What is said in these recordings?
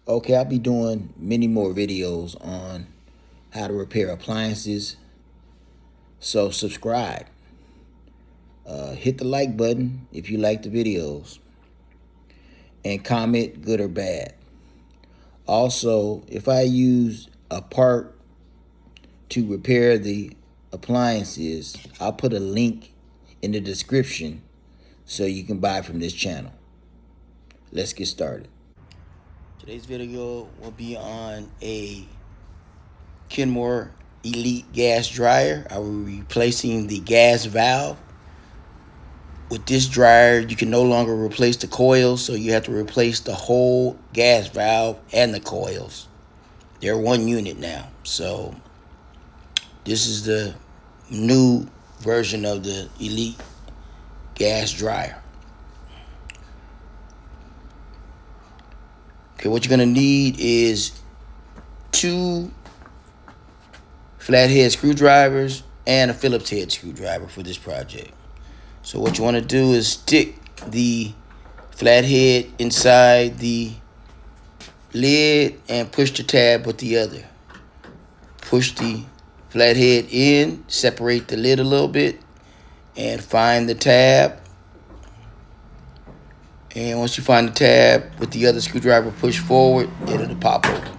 Okay, I'll be doing many more videos on how to repair appliances. So subscribe. Hit the like button if you like the videos. And comment good or bad. Also, if I use a part to repair the appliances, I'll put a link in the description so you can buy from this channel. Let's get started. Today's video will be on a Kenmore Elite gas dryer. I will be replacing the gas valve. With this dryer, you can no longer replace the coils, so you have to replace the whole gas valve and the coils. They're one unit now. So this is the new version of the Elite gas dryer. Okay, what you're gonna need is 2 flathead screwdrivers and a Phillips head screwdriver for this project. So what you want to do is stick the flathead inside the lid and push the tab with the other. Push the flathead in, separate the lid a little bit, and find the tab. And once you find the tab with the other screwdriver, push forward, it'll pop open.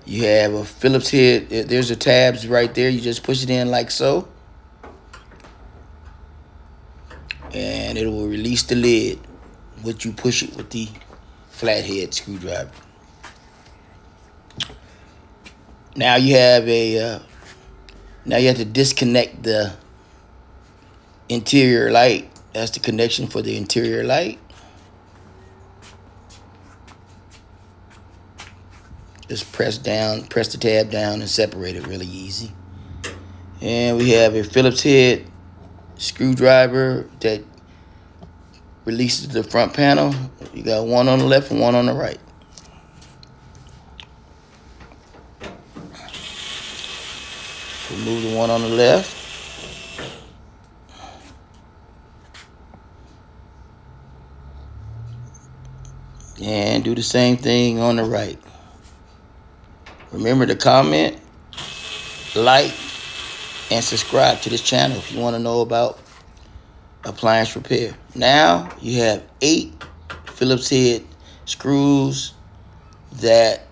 You have a Phillips head. There's the tabs right there. You just push it in like so. And it will release the lid once you push it with the flathead screwdriver. Now you have now you have to disconnect the interior light. That's the connection for the interior light. Just press the tab down and separate it really easy. And we have a Phillips head screwdriver that releases the front panel. You got one on the left and one on the right. Remove the one on the left. And do the same thing on the right. Remember to comment, like, and subscribe to this channel if you want to know about appliance repair. Now you have 8 Phillips head screws that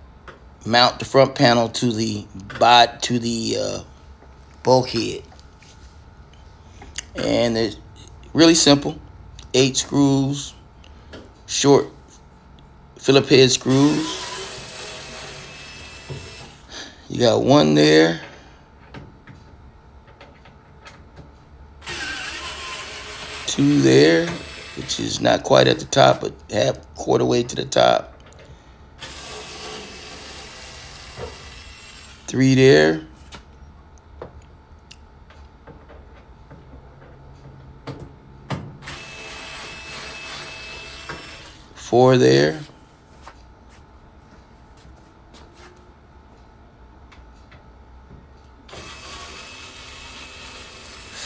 mount the front panel to the bulkhead. And it's really simple. 8 screws, short Phillips head screws. You got 1 there. 2 there, which is not quite at the top, but half quarter way to the top. 3 there. 4 there.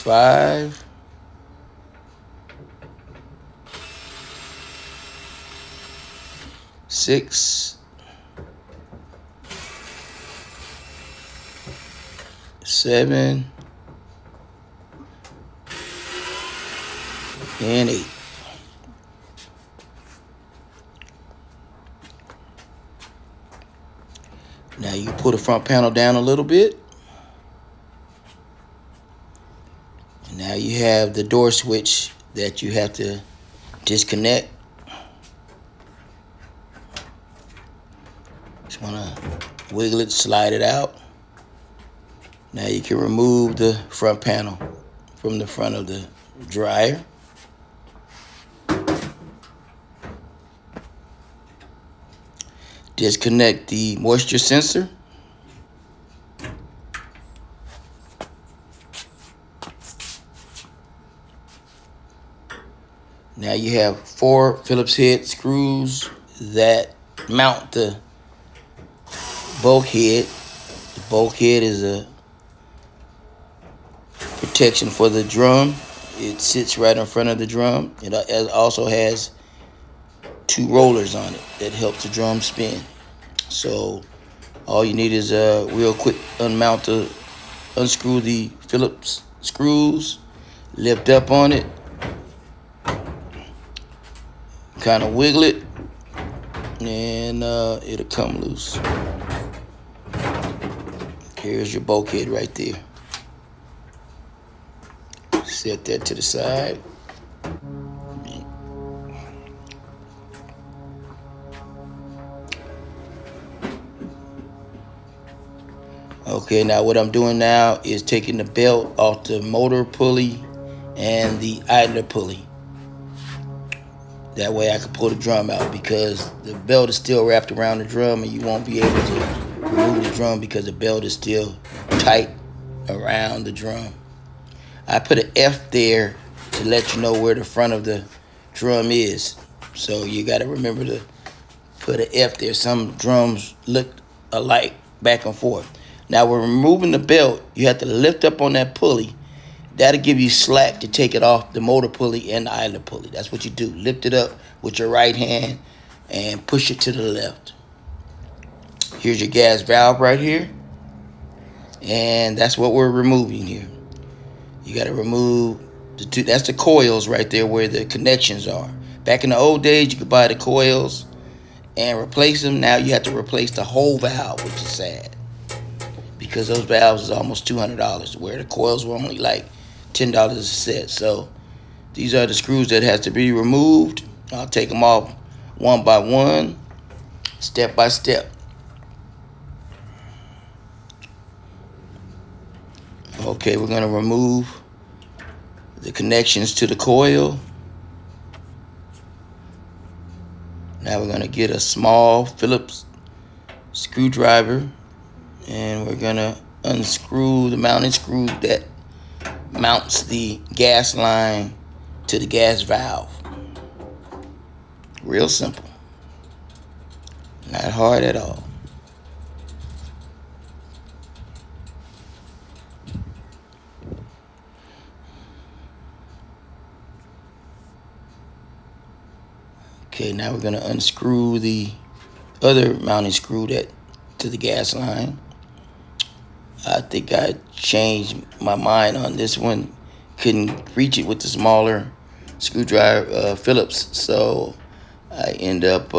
5. 6. 7. And 8. Now you pull the front panel down a little bit. And now you have the door switch that you have to disconnect. Just want to wiggle it, slide it out. Now you can remove the front panel from the front of the dryer. Disconnect the moisture sensor. Now you have 4 Phillips head screws that mount the bulkhead. The bulkhead is a protection for the drum. It sits right in front of the drum. It also has two rollers on it that help the drum spin. So all you need is a real quick unscrew the Phillips screws, lift up on it, kind of wiggle it, and it'll come loose. Here's your bulkhead right there. Set that to the side. Okay, now what I'm doing now is taking the belt off the motor pulley and the idler pulley. That way I can pull the drum out, because the belt is still wrapped around the drum and you won't be able to remove the drum because the belt is still tight around the drum. I put an F there to let you know where the front of the drum is. So you got to remember to put an F there. Some drums look alike back and forth. Now we're removing the belt. You have to lift up on that pulley. That'll give you slack to take it off the motor pulley and the idler pulley. That's what you do. Lift it up with your right hand and push it to the left. Here's your gas valve right here. And that's what we're removing here. You got to remove the two. That's the coils right there where the connections are. Back in the old days, you could buy the coils and replace them. Now you have to replace the whole valve, which is sad, because those valves is almost $200, where the coils were only like $10 a set. So these are the screws that has to be removed. I'll take them off one by one, step by step. Okay, we're going to remove the connections to the coil. Now we're going to get a small Phillips screwdriver, and we're going to unscrew the mounting screw that mounts the gas line to the gas valve. Real simple. Not hard at all. Okay, now we're going to unscrew the other mounting screw that to the gas line. I think I changed my mind on this one. Couldn't reach it with the smaller screwdriver, Phillips, so I end up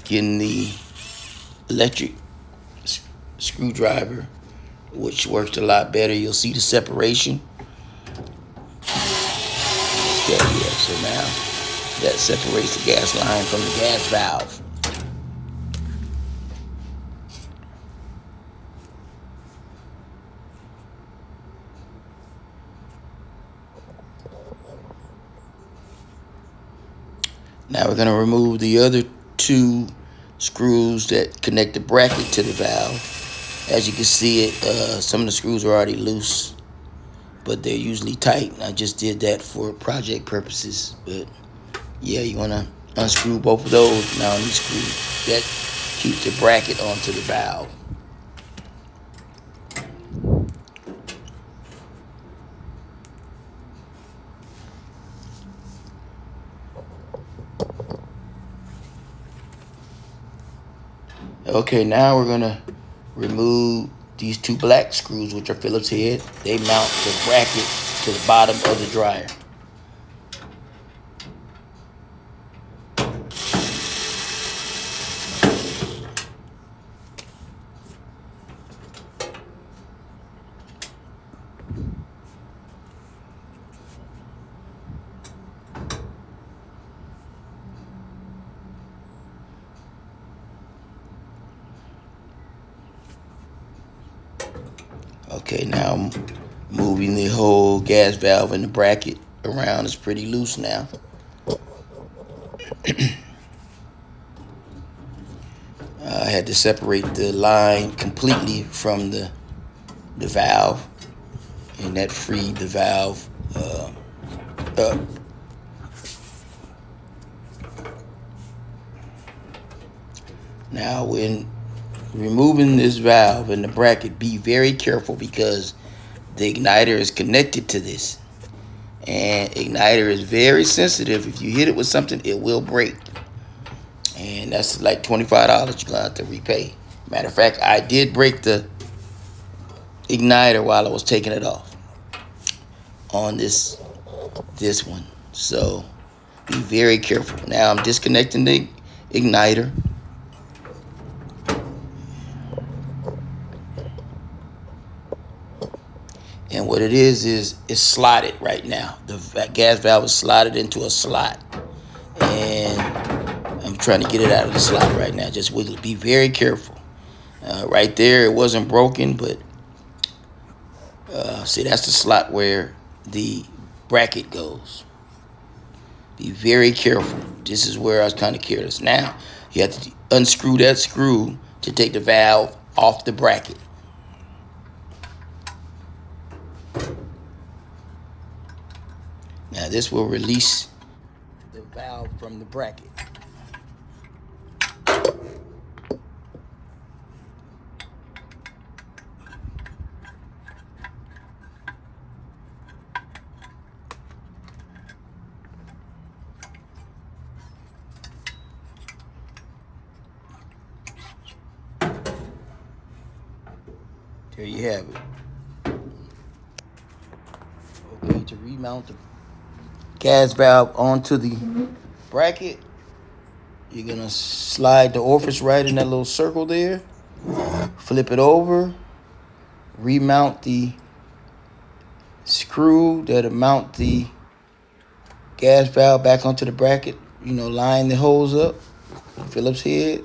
getting the electric screwdriver, which works a lot better. You'll see the separation. Okay, yeah, so now that separates the gas line from the gas valve. Now we're going to remove the other two screws that connect the bracket to the valve. As you can see, some of the screws are already loose, but they're usually tight. I just did that for project purposes. But yeah, you want to unscrew both of those mounting screws that keeps the bracket onto the valve. Okay, now we're going to remove these two black screws, which are Phillips head. They mount the bracket to the bottom of the dryer. Okay, now I'm moving the whole gas valve and the bracket around. It's pretty loose now. I had to separate the line completely from the valve, and that freed the valve up. Now when removing this valve and the bracket, be very careful, because the igniter is connected to this, And igniter is very sensitive. If you hit it with something, it will break. And that's like $25 you're gonna have to repay. Matter of fact, I did break the igniter while I was taking it off on this one. So be very careful. Now I'm disconnecting the igniter. And what it is it's slotted right now. The gas valve is slotted into a slot. And I'm trying to get it out of the slot right now. Just wiggle it. Be very careful. Right there, it wasn't broken, but see, that's the slot where the bracket goes. Be very careful. This is where I was kind of careless. Now, you have to unscrew that screw to take the valve off the bracket. Now, this will release the valve from the bracket. There you have it. Okay, to remount the gas valve onto the bracket, you're gonna slide the orifice right in that little circle there, flip it over, remount the screw that'll mount the gas valve back onto the bracket, line the holes up, Phillips head.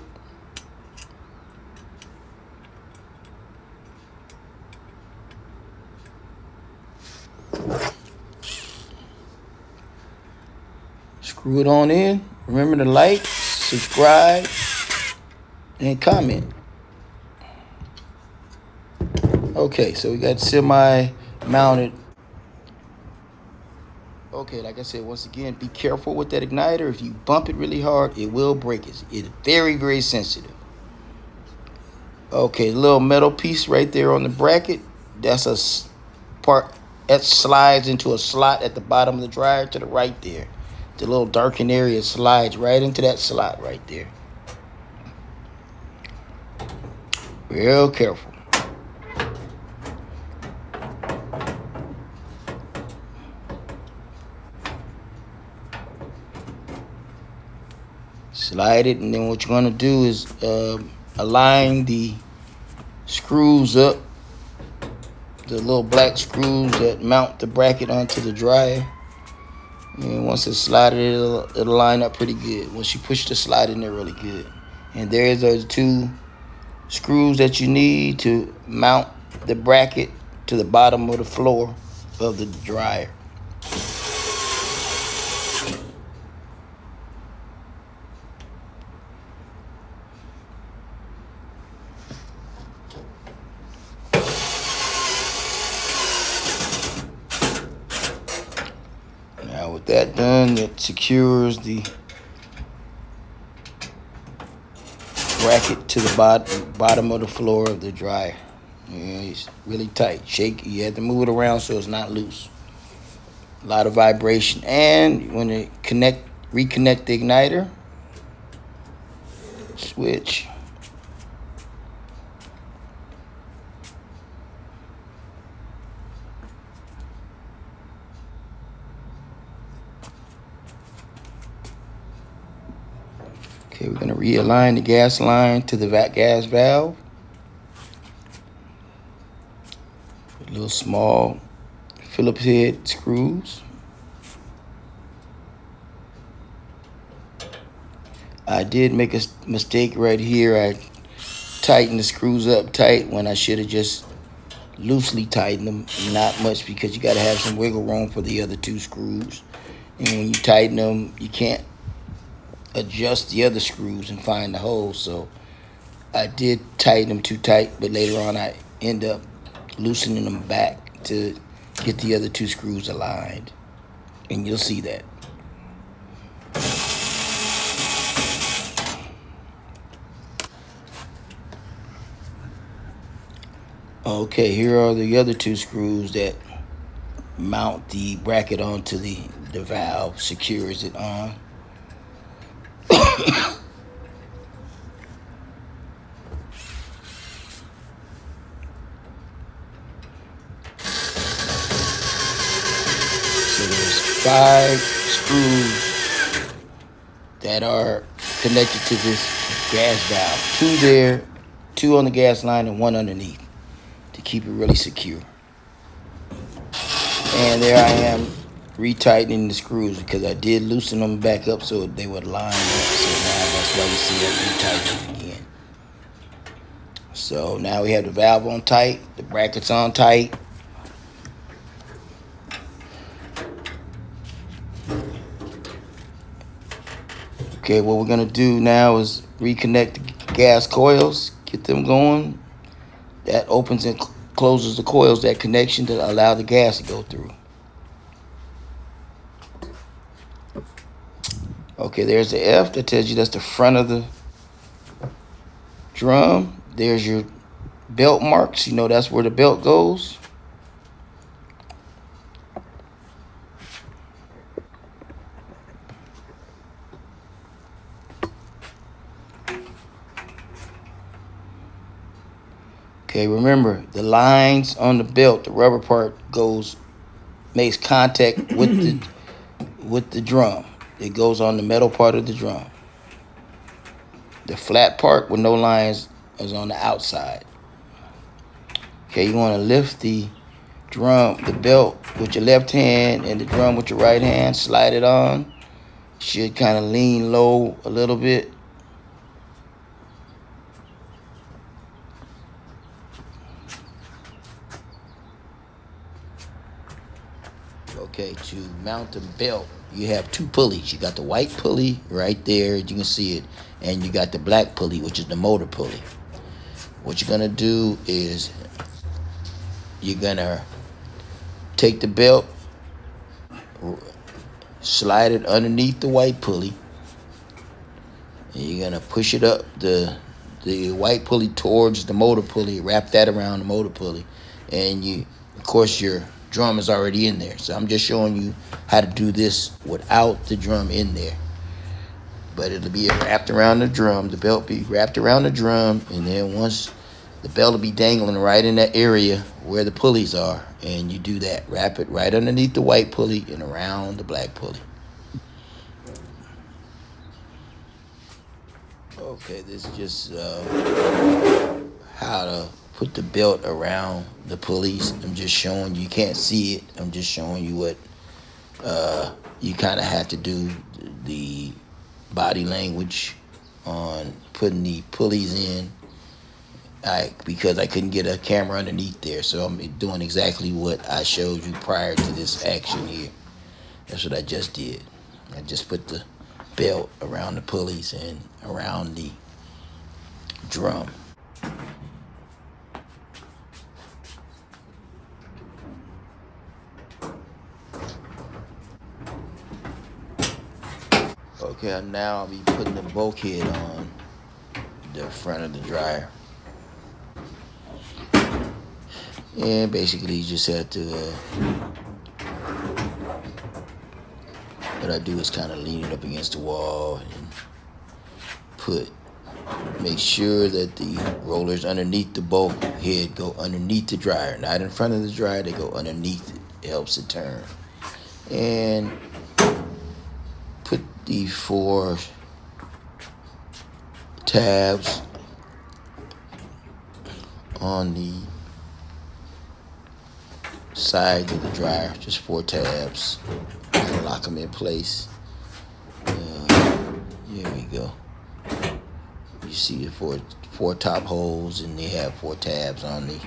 Screw it on in. Remember to like, subscribe, and comment. Okay, so we got semi-mounted. Okay, like I said, once again, be careful with that igniter. If you bump it really hard, it will break. It's very, very sensitive. Okay, little metal piece right there on the bracket. That's a part that slides into a slot at the bottom of the dryer to the right there. The little darkened area slides right into that slot right there. Real careful. Slide it, and then what you're going to do is align the screws up, the little black screws that mount the bracket onto the dryer. And once it's slotted, it'll line up pretty good. Once you push the slide in there really good. And there's those two screws that you need to mount the bracket to the bottom of the floor of the dryer. Now with that done, it secures the bracket to the bottom of the floor of the dryer. It's really tight. Shake. You have to move it around so it's not loose. A lot of vibration. And when it reconnect the igniter, switch. Okay, we're going to realign the gas line to the gas valve. With little small Phillips head screws. I did make a mistake right here. I tightened the screws up tight when I should have just loosely tightened them. Not much, because you got to have some wiggle room for the other two screws. And when you tighten them, you can't adjust the other screws and find the hole. So I did tighten them too tight, but later on I end up loosening them back to get the other two screws aligned, and you'll see that. Okay, here are the other two screws that mount the bracket onto the valve, secures it on. So there's 5 screws that are connected to this gas valve. 2 there, 2 on the gas line, and 1 underneath to keep it really secure. And there I am retightening the screws because I did loosen them back up so they would line up. So now that's why you see that retightening again. So now we have the valve on tight, the brackets on tight. Okay, what we're gonna do now is reconnect the gas coils, get them going. That opens and closes the coils, that connection to allow the gas to go through. Okay, there's the F that tells you that's the front of the drum. There's your belt marks, you know that's where the belt goes. Okay, remember the lines on the belt, the rubber part makes contact with the drum. It goes on the metal part of the drum. The flat part with no lines is on the outside. Okay, you want to lift the drum, the belt with your left hand and the drum with your right hand. Slide it on. Should kind of lean low a little bit. Okay, to mount the belt, you have 2 pulleys. You got the white pulley right there, you can see it, and you got the black pulley, which is the motor pulley. What you're gonna do is you're gonna take the belt, slide it underneath the white pulley, and you're gonna push it up the white pulley towards the motor pulley, wrap that around the motor pulley, and of course your drum is already in there. So I'm just showing you how to do this without the drum in there. But it'll be wrapped around the drum, the belt be wrapped around the drum, and then once the belt will be dangling right in that area where the pulleys are, and you do that. Wrap it right underneath the white pulley and around the black pulley. Okay, this is just how to put the belt around the pulleys. I'm just showing you can't see it. I'm just showing you what you kind of have to do, the body language on putting the pulleys in. Because I couldn't get a camera underneath there, so I'm doing exactly what I showed you prior to this action here. That's what I just did. I just put the belt around the pulleys and around the drum. Okay, now I'll be putting the bulkhead on the front of the dryer. And basically you just have to, what I do is kind of lean it up against the wall and make sure that the rollers underneath the bulkhead go underneath the dryer, not in front of the dryer, they go underneath it. It helps it turn. And put the 4 tabs on the side of the dryer, just 4 tabs, and lock them in place. Here we go. You see the four top holes, and they have 4 tabs on the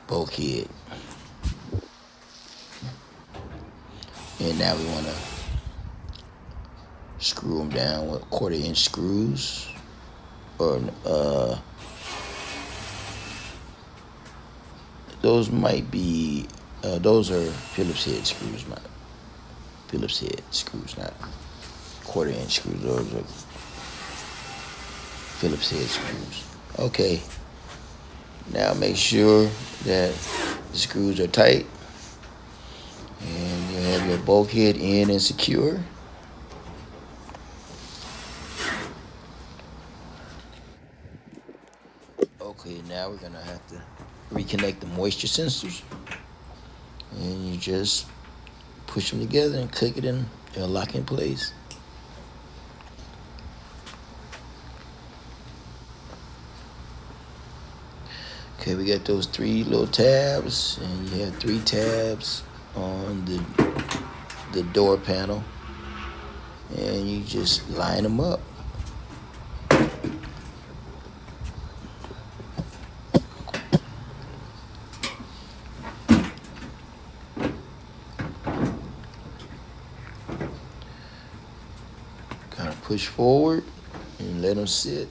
bulkhead. And now we want to screw them down with 1/4-inch screws, or those might be, those are Phillips head screws, not 1/4-inch screws. Those are Phillips head screws. Okay, now make sure that the screws are tight. the bulkhead in and secure. Okay, now we're gonna have to reconnect the moisture sensors, and you just push them together and click it in, they'll lock in place. Okay, we got those 3 little tabs, and you have 3 tabs on the door panel, and you just line them up. Kind of push forward and let them sit.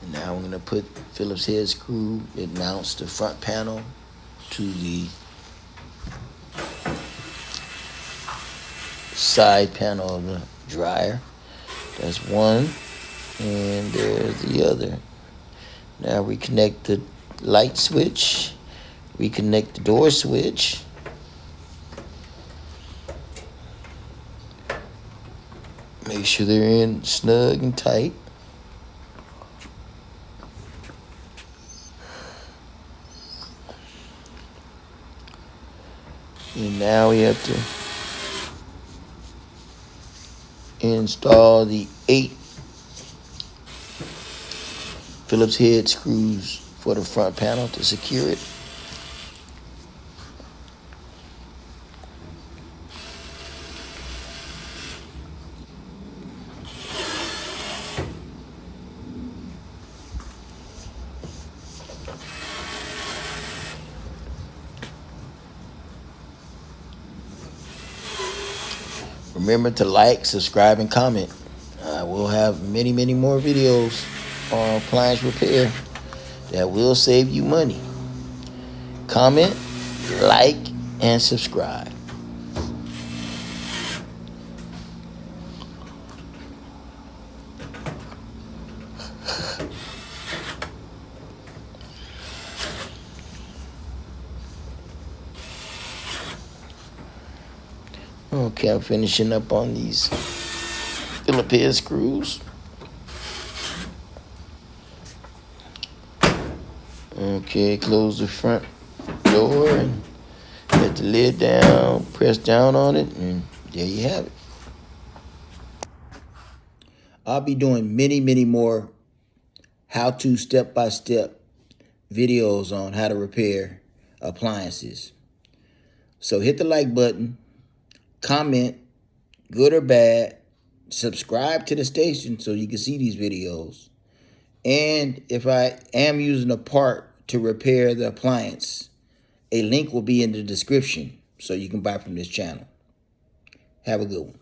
And now I'm going to put Phillips head screw. It mounts the front panel to the side panel of the dryer. That's one, and there's the other. Now we connect the light switch, we connect the door switch, make sure they're in snug and tight. And now we have to install the 8 Phillips head screws for the front panel to secure it. Remember to like, subscribe, and comment. We'll have many, many more videos on appliance repair that will save you money. Comment, like, and subscribe. Okay, I'm finishing up on these Phillips head screws. Okay, close the front door and let the lid down, press down on it, and there you have it. I'll be doing many, many more how-to step-by-step videos on how to repair appliances. So hit the like button, comment, good or bad, subscribe to the station so you can see these videos. And if I am using a part to repair the appliance, a link will be in the description so you can buy from this channel. Have a good one.